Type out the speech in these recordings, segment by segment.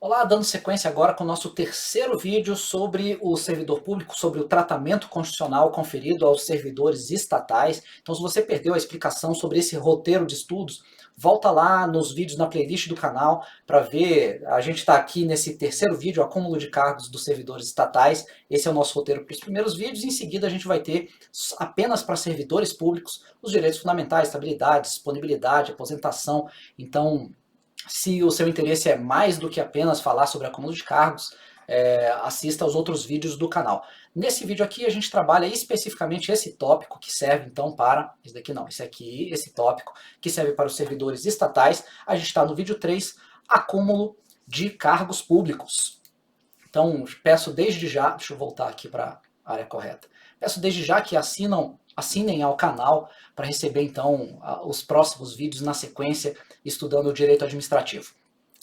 Olá, dando sequência agora com o nosso terceiro vídeo sobre o servidor público, sobre o tratamento constitucional conferido aos servidores estatais. Então, se você perdeu a explicação sobre esse roteiro de estudos, volta lá nos vídeos na playlist do canal para ver. A gente está aqui nesse terceiro vídeo, acúmulo de cargos dos servidores estatais. Esse é o nosso roteiro para os primeiros vídeos. Em seguida, a gente vai ter apenas para servidores públicos os direitos fundamentais, estabilidade, disponibilidade, aposentação. Então, se o seu interesse é mais do que apenas falar sobre acúmulo de cargos, assista aos outros vídeos do canal. Nesse vídeo aqui a gente trabalha especificamente esse tópico que serve então para, esse daqui não, esse aqui, esse tópico que serve para os servidores estatais. A gente está no vídeo 3, acúmulo de cargos públicos. Então peço desde já, deixa eu voltar aqui para a área correta, peço desde já que assinem ao canal para receber então os próximos vídeos na sequência, estudando o direito administrativo.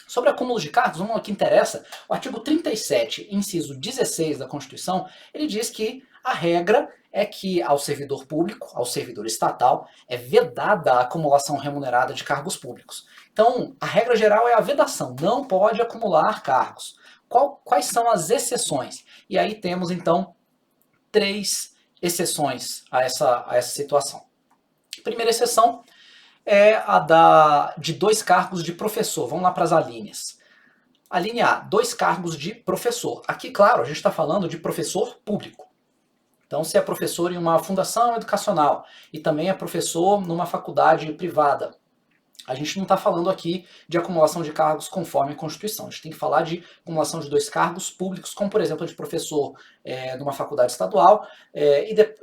Sobre acúmulo de cargos, vamos ao que interessa. O artigo 37, inciso 16 da Constituição, ele diz que a regra é que ao servidor público, ao servidor estatal, é vedada a acumulação remunerada de cargos públicos. Então, a regra geral é a vedação, não pode acumular cargos. Quais são as exceções? E aí temos, então, três exceções a essa situação. A primeira exceção é a de 2 cargos de professor. Vamos lá para as alíneas. A linha A, 2 cargos de professor. Aqui, claro, a gente está falando de professor público. Então, se é professor em uma fundação educacional e também é professor numa faculdade privada, a gente não está falando aqui de acumulação de cargos conforme a Constituição. A gente tem que falar de acumulação de 2 cargos públicos, como por exemplo de professor numa faculdade estadual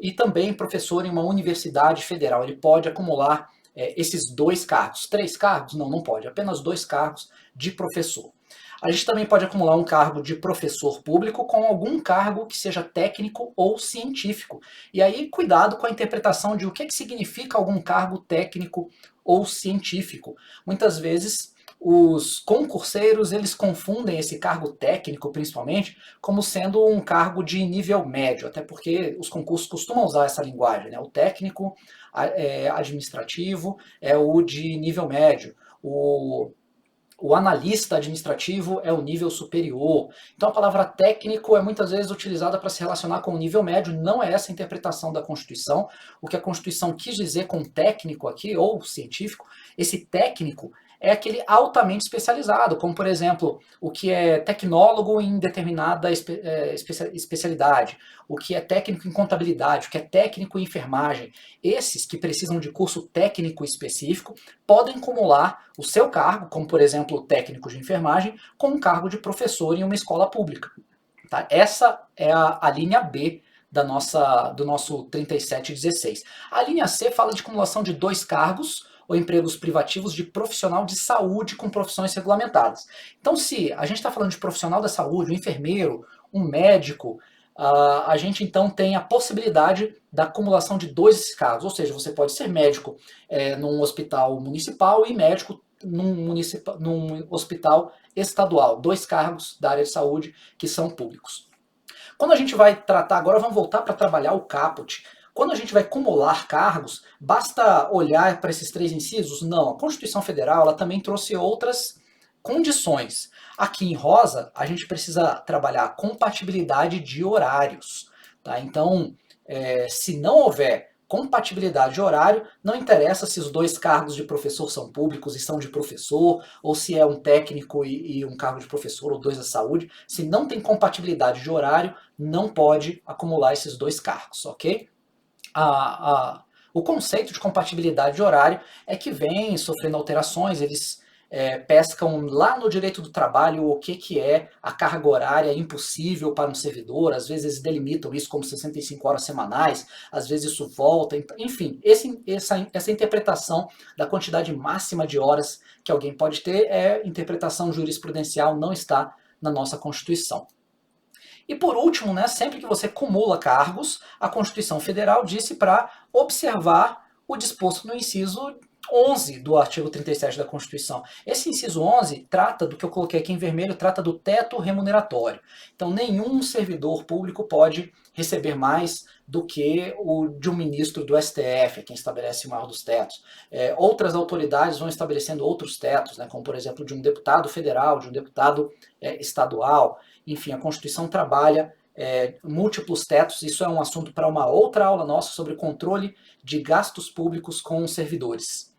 e também professor em uma universidade federal. Ele pode acumular esses 2 cargos. 3 cargos? Não, não pode. Apenas 2 cargos de professor. A gente também pode acumular um cargo de professor público com algum cargo que seja técnico ou científico. E aí, cuidado com a interpretação de o que significa algum cargo técnico ou científico. Muitas vezes, os concurseiros, eles confundem esse cargo técnico, principalmente, como sendo um cargo de nível médio, até porque os concursos costumam usar essa linguagem, né? O técnico administrativo é o de nível médio, o analista administrativo é o nível superior. Então a palavra técnico é muitas vezes utilizada para se relacionar com o nível médio, não é essa a interpretação da Constituição. O que a Constituição quis dizer com técnico aqui, ou científico, esse técnico é aquele altamente especializado, como por exemplo, o que é tecnólogo em determinada especialidade, o que é técnico em contabilidade, o que é técnico em enfermagem. Esses que precisam de curso técnico específico podem acumular o seu cargo, como por exemplo técnico de enfermagem, com um cargo de professor em uma escola pública. Tá? Essa é a linha B do nosso 3716. A linha C fala de acumulação de 2 cargos ou empregos privativos de profissional de saúde com profissões regulamentadas. Então, se a gente está falando de profissional da saúde, um enfermeiro, um médico, a gente então tem a possibilidade da acumulação de 2 cargos, ou seja, você pode ser médico num hospital municipal e médico num hospital estadual, 2 cargos da área de saúde que são públicos. Quando a gente vai tratar, agora vamos voltar para trabalhar o caput. Quando a gente vai acumular cargos, basta olhar para esses 3 incisos? Não, a Constituição Federal ela também trouxe outras condições. Aqui em rosa, a gente precisa trabalhar a compatibilidade de horários. Tá? Então, se não houver compatibilidade de horário, não interessa se os 2 cargos de professor são públicos e são de professor, ou se é um técnico e um cargo de professor, ou 2 da saúde. Se não tem compatibilidade de horário, não pode acumular esses 2 cargos, ok? O conceito de compatibilidade de horário é que vem sofrendo alterações, eles pescam lá no direito do trabalho o que é a carga horária impossível para um servidor, às vezes eles delimitam isso como 65 horas semanais, às vezes isso volta, enfim, essa interpretação da quantidade máxima de horas que alguém pode ter é interpretação jurisprudencial, não está na nossa Constituição. E por último, né, sempre que você cumula cargos, a Constituição Federal disse para observar o disposto no inciso 11 do artigo 37 da Constituição. Esse inciso 11 trata do que eu coloquei aqui em vermelho, trata do teto remuneratório. Então, nenhum servidor público pode receber mais do que o de um ministro do STF, quem estabelece o maior dos tetos. Outras autoridades vão estabelecendo outros tetos, né, como, por exemplo, de um deputado federal, de um deputado estadual. Enfim, a Constituição trabalha múltiplos tetos. Isso é um assunto para uma outra aula nossa sobre controle de gastos públicos com os servidores.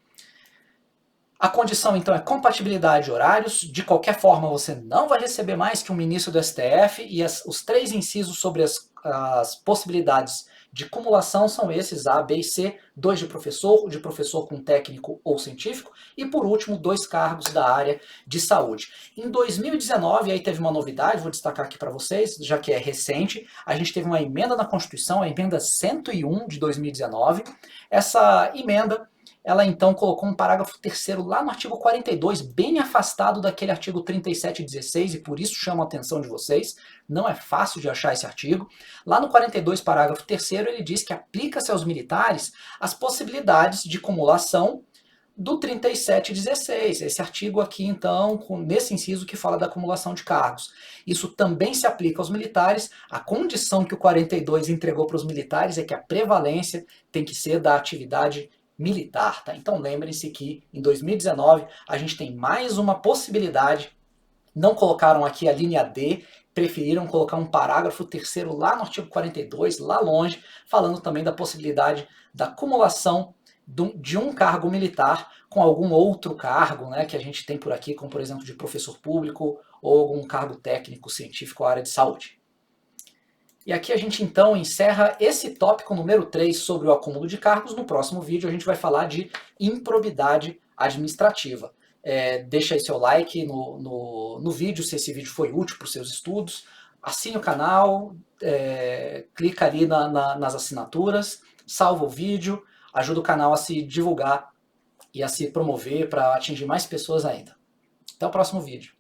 A condição, então, é compatibilidade de horários. De qualquer forma, você não vai receber mais que um ministro do STF. E os 3 incisos sobre as possibilidades de cumulação são esses: A, B e C. 2 de professor com técnico ou científico. E, por último, 2 cargos da área de saúde. Em 2019, aí teve uma novidade, vou destacar aqui para vocês, já que é recente. A gente teve uma emenda na Constituição, a emenda 101 de 2019. Essa emenda, ela então colocou um parágrafo 3º lá no artigo 42, bem afastado daquele artigo 3716, e por isso chamo a atenção de vocês, não é fácil de achar esse artigo. Lá no 42, parágrafo 3º, ele diz que aplica-se aos militares as possibilidades de cumulação do 3716, esse artigo aqui então, nesse inciso que fala da acumulação de cargos. Isso também se aplica aos militares. A condição que o 42 entregou para os militares é que a prevalência tem que ser da atividade militar, tá? Então lembrem-se que em 2019 a gente tem mais uma possibilidade. Não colocaram aqui a linha D, preferiram colocar um parágrafo 3º lá no artigo 42, lá longe, falando também da possibilidade da acumulação de um cargo militar com algum outro cargo, né, que a gente tem por aqui, como por exemplo de professor público ou algum cargo técnico, científico ou área de saúde. E aqui a gente então encerra esse tópico número 3 sobre o acúmulo de cargos. No próximo vídeo a gente vai falar de improbidade administrativa. Deixa aí seu like no vídeo, se esse vídeo foi útil para os seus estudos. Assine o canal, clica ali nas assinaturas, salva o vídeo, ajuda o canal a se divulgar e a se promover para atingir mais pessoas ainda. Até o próximo vídeo.